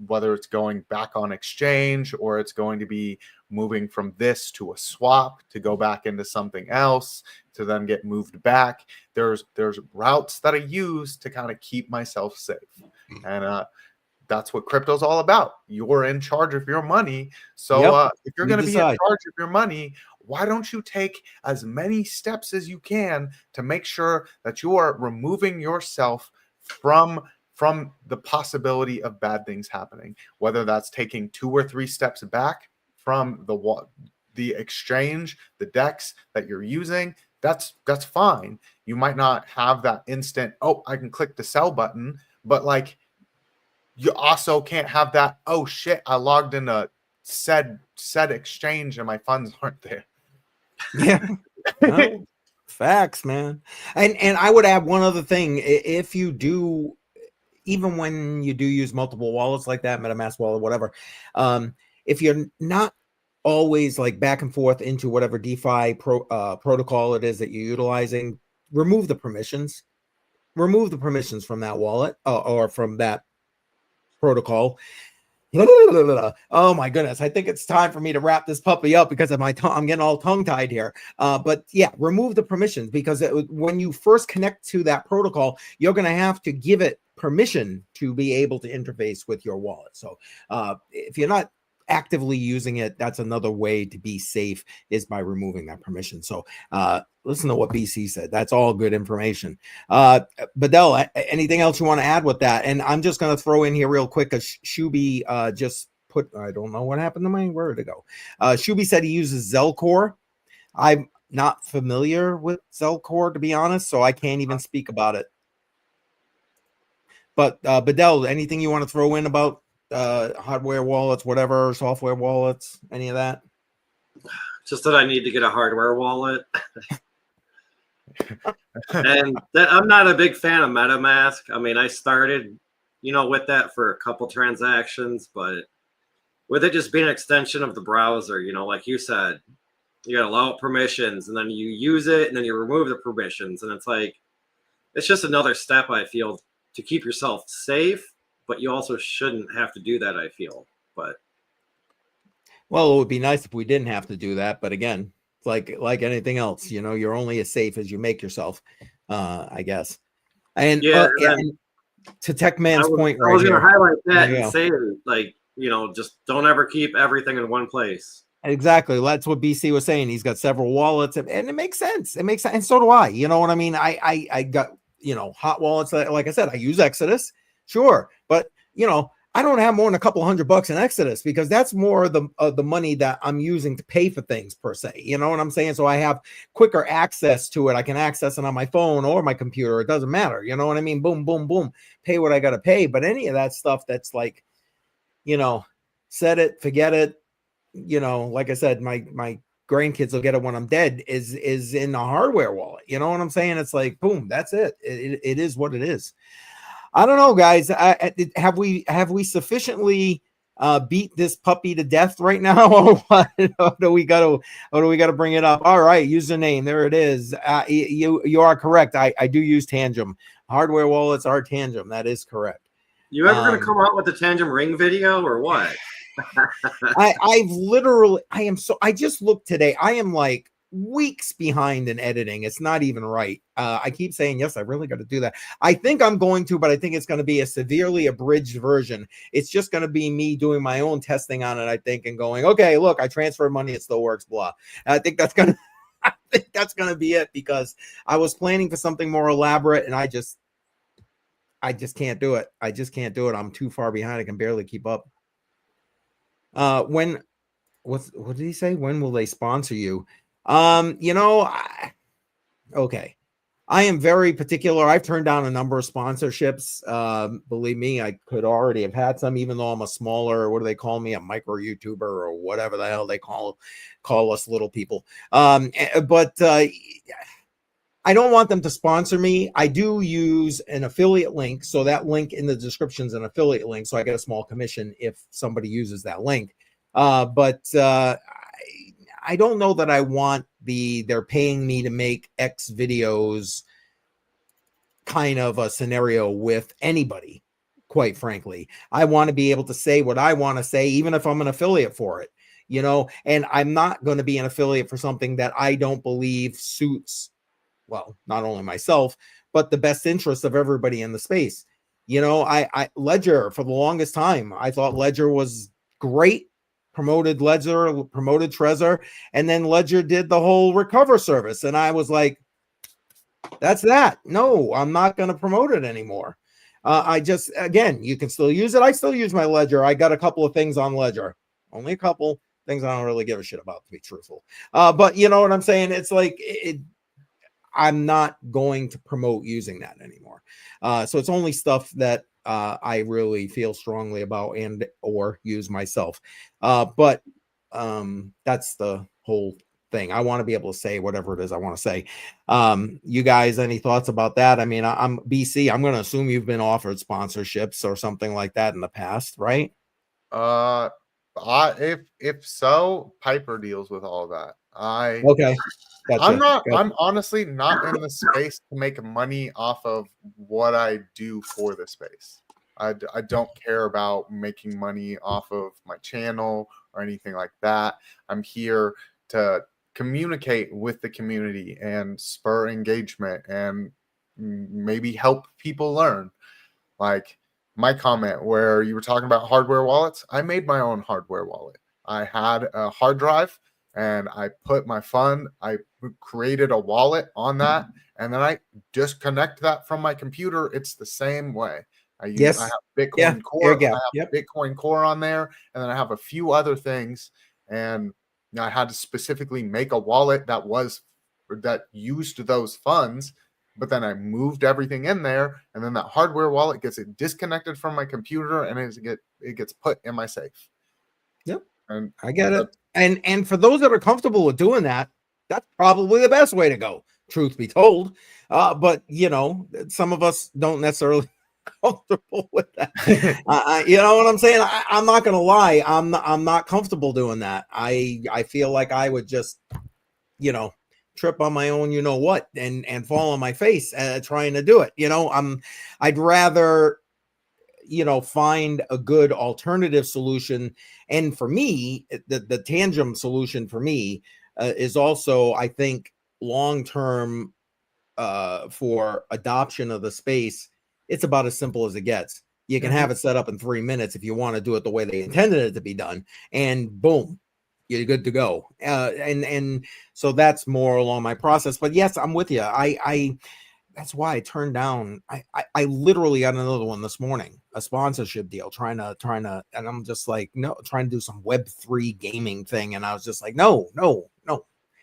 Whether it's going back on exchange, or it's going to be moving from this to a swap to go back into something else to then get moved back. There's routes that I use to kind of keep myself safe. And that's what crypto's all about. You're in charge of your money. So if you're going to be in charge of your money, why don't you take as many steps as you can to make sure that you are removing yourself from the possibility of bad things happening, whether that's taking 2 or 3 steps back from the exchange, the DEX that you're using. That's fine. You might not have that instant, oh, I can click the sell button, but like, you also can't have that, oh shit, I logged in a said exchange and my funds aren't there. Yeah. No, facts, man. And I would add one other thing. If you do, even when you do use multiple wallets like that, MetaMask wallet, whatever, if you're not always like back and forth into whatever DeFi protocol it is that you're utilizing, remove the permissions. Remove the permissions from that wallet or from that protocol. Oh my goodness, I think it's time for me to wrap this puppy up because of my I'm getting all tongue-tied here. But yeah, remove the permissions, because when you first connect to that protocol, you're going to have to give it permission to be able to interface with your wallet. So if you're not actively using it, that's another way to be safe, is by removing that permission. So listen to what BC said. That's all good information. Badel, anything else you want to add with that? And I'm just going to throw in here real quick, a Shuby just put, I don't know what happened to my, where did it go? Shuby said he uses Zelcore. I'm not familiar with Zelcore, to be honest, so I can't even speak about it. But Badel, anything you want to throw in about hardware wallets, whatever, software wallets, any of that? Just that I need to get a hardware wallet. And I'm not a big fan of MetaMask. I mean, I started, with that for a couple transactions, but with it just being an extension of the browser, like you said, you got to allow permissions, and then you use it, and then you remove the permissions, and it's like, it's just another step, I feel, to keep yourself safe, but you also shouldn't have to do that, I feel. But well, it would be nice if we didn't have to do that, but again, like anything else, you're only as safe as you make yourself, I guess. And yeah, and to Techman's point I was right going to here, highlight that and say, like, just don't ever keep everything in one place. Exactly. That's what BC was saying. He's got several wallets, and it makes sense. It makes sense. And so do I. You know what I mean? I got, hot wallets. Like I said, I use Exodus. Sure. But, I don't have more than a couple $100 in Exodus, because that's more the money that I'm using to pay for things per se. You know what I'm saying? So I have quicker access to it. I can access it on my phone or my computer. It doesn't matter. You know what I mean? Boom, boom, boom. Pay what I got to pay. But any of that stuff that's like, set it, forget it. Like I said, my grandkids will get it when I'm dead, is in a hardware wallet. You know what I'm saying? It's like, boom, that's it. It is what it is. I don't know, guys. Have we sufficiently beat this puppy to death right now, or what? Or do we got to bring it up? All right, username, there it is. You are correct. I do use Tangem. Hardware wallets are Tangem. That is correct. You ever going to come out with the Tangem Ring video or what? I just looked today. I am like weeks behind in editing. It's not even right. I keep saying, yes, I really got to do that. I think I'm going to, but I think it's going to be a severely abridged version. It's just going to be me doing my own testing on it, I think, and going, okay, look, I transferred money. It still works, blah. And I think that's going to be it, because I was planning for something more elaborate, and I just can't do it. I just can't do it. I'm too far behind. I can barely keep up. What did he say? When will they sponsor you? Okay. I am very particular. I've turned down a number of sponsorships. Believe me, I could already have had some, even though I'm a smaller, what do they call me? A micro YouTuber or whatever the hell they call us little people. But I don't want them to sponsor me. I do use an affiliate link. So that link in the description is an affiliate link. So I get a small commission if somebody uses that link. But I don't know that I want they're paying me to make X videos kind of a scenario with anybody, quite frankly. I want to be able to say what I want to say, even if I'm an affiliate for it, and I'm not going to be an affiliate for something that I don't believe suits, well, not only myself, but the best interest of everybody in the space. I Ledger, for the longest time, I thought Ledger was great. promoted Ledger, promoted Trezor, and then Ledger did the whole recover service. And I was like, that's that. No, I'm not going to promote it anymore. I just, again, you can still use it. I still use my Ledger. I got a couple of things on Ledger, only a couple things I don't really give a shit about, to be truthful. But you know what I'm saying? It's like, I'm not going to promote using that anymore. So it's only stuff that I really feel strongly about and or use myself. But that's the whole thing. I want to be able to say whatever it is I want to say. You guys, any thoughts about that? I mean, I'm BC. I'm going to assume you've been offered sponsorships or something like that in the past, right? If so, Piper deals with all that. Okay. Gotcha. I'm honestly not in the space to make money off of what I do for the space. I don't care about making money off of my channel or anything like that. I'm here to communicate with the community and spur engagement and maybe help people learn. Like my comment where you were talking about hardware wallets, I made my own hardware wallet. I had a hard drive and I put my fund, I created a wallet on that, and then I disconnect that from my computer. It's the same way. I have Bitcoin Core. I have Bitcoin Core on there, and then I have a few other things. And I had to specifically make a wallet that used those funds. But then I moved everything in there, and then that hardware wallet gets it disconnected from my computer, and it gets put in my safe. Yep, and I get it. And for those that are comfortable with doing that, that's probably the best way to go, truth be told. But you know, some of us don't necessarily comfortable with that. You know what I'm saying? I'm not gonna lie. I'm not comfortable doing that. I feel like I would just, you know, trip on my own, you know what, and fall on my face trying to do it. You know, I'd rather, you know, find a good alternative solution. And for me, the Tangent solution for me is also, I think, long-term for adoption of the space. It's about as simple as it gets. You can have it set up in 3 minutes if you want to do it the way they intended it to be done, and boom, you're good to go. And so that's more along my process. But yes, I'm with you. I that's why I turned down. I literally got another one this morning, a sponsorship deal, trying to, and I'm just like, no, trying to do some Web3 gaming thing, and I was just like, no.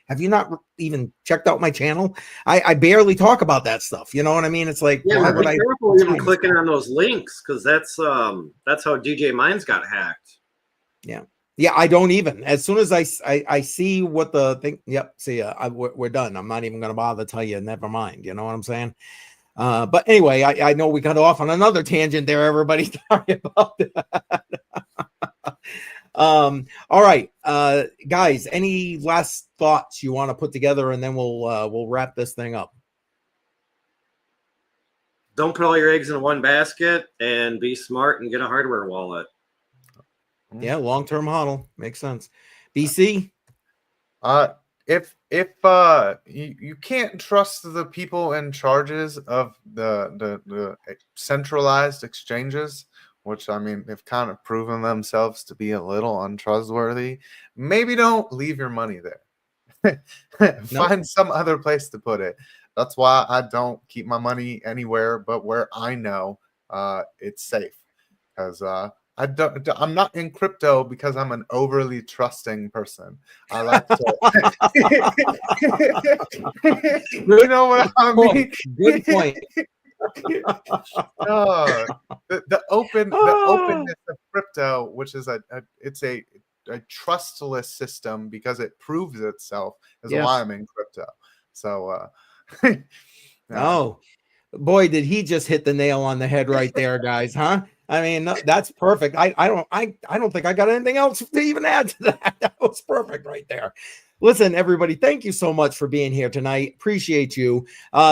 Have you not even checked out my channel? I barely talk about that stuff. You know what I mean? It's like, yeah, be careful even clicking on those links, because that's how DJ Mines got hacked. Yeah, I don't even. As soon as I see what the thing, yep, see ya, we're done. I'm not even going to bother to tell you, never mind. You know what I'm saying? But anyway, I know we got off on another tangent there, everybody. Sorry about that. All right, guys, any last thoughts you want to put together, and then we'll wrap this thing up. Don't put all your eggs in one basket, and be smart and get a hardware wallet. Yeah, long-term hodl makes sense. BC, if you can't trust the people in charges of the centralized exchanges, which, I mean, they've kind of proven themselves to be a little untrustworthy, maybe don't leave your money there. Find some other place to put it. That's why I don't keep my money anywhere but where I know it's safe, because I'm not in crypto because I'm an overly trusting person. I like to you know what I mean? Good point. The openness of crypto, which is it's a trustless system because it proves itself, is why I'm in crypto. So oh boy, did he just hit the nail on the head right there, guys, huh? I mean, that's perfect. I don't think I got anything else to even add to that. That was perfect right there. Listen, everybody, thank you so much for being here tonight. Appreciate you.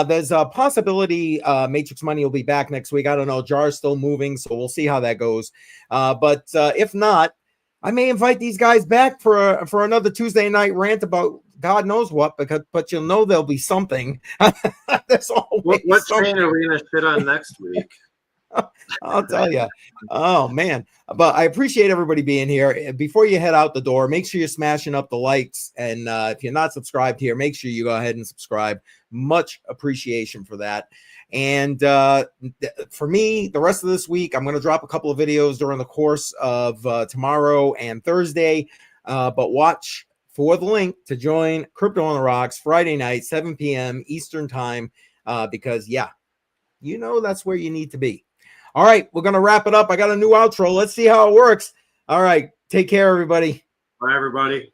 There's a possibility Matrix Money will be back next week. I don't know. Jar's still moving, so we'll see how that goes. But if not, I may invite these guys back for another Tuesday night rant about God knows what, but you'll know there'll be something. There's always what train are we gonna fit on next week? I'll tell you. Oh man. But I appreciate everybody being here. Before you head out the door, make sure you're smashing up the likes. And if you're not subscribed here, make sure you go ahead and subscribe. Much appreciation for that. And for me, the rest of this week, I'm going to drop a couple of videos during the course of tomorrow and Thursday. But watch for the link to join Crypto on the Rocks Friday night, 7 p.m. Eastern time, because yeah, you know that's where you need to be. All right, we're going to wrap it up. I got a new outro. Let's see how it works. All right, take care, everybody. Bye, everybody.